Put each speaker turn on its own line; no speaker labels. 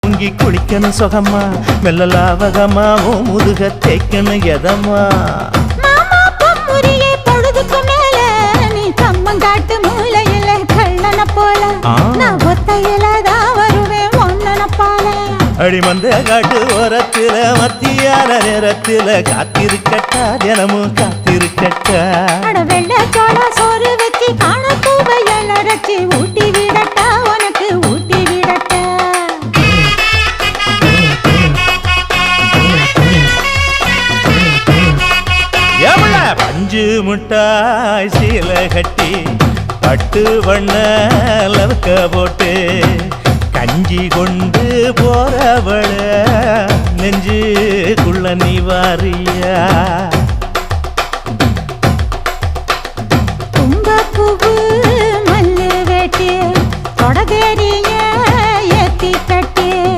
முங்கி குளிக்கணும் சுகமா மெல்ல லாவகமா ஓ முதுக தேய்க்கணும் எதமா
மாமா பொம்முரியே பொழுதுக்கு மேல நீ கம்மங்காட்டு மூலையில கள்ளன போல நான் ஒத்தையில தான் வருவேன் ஒன்னன போல
அடிமந்த காட்டு ஓரத்துல மத்தியான நேரத்துல காத்திருக்கட்டா தினமும் காத்திருக்கட்டா
அட வெள்ள சோள சோறு வச்சு காண பூவையல் அரைச்சி ஊட்டி விடட்டா உனக்கு ஊட்டி விடட்டா
எவ்வள பஞ்சு முட்டாய் சீல கட்டி பட்டு வண்ண லவக்க போட்டு கஞ்சி கொண்டு போறவள நெஞ்சுக்குள்ள நீ வாரியா
தும்ப பூவு மல்லு வேட்டி தொடதேரி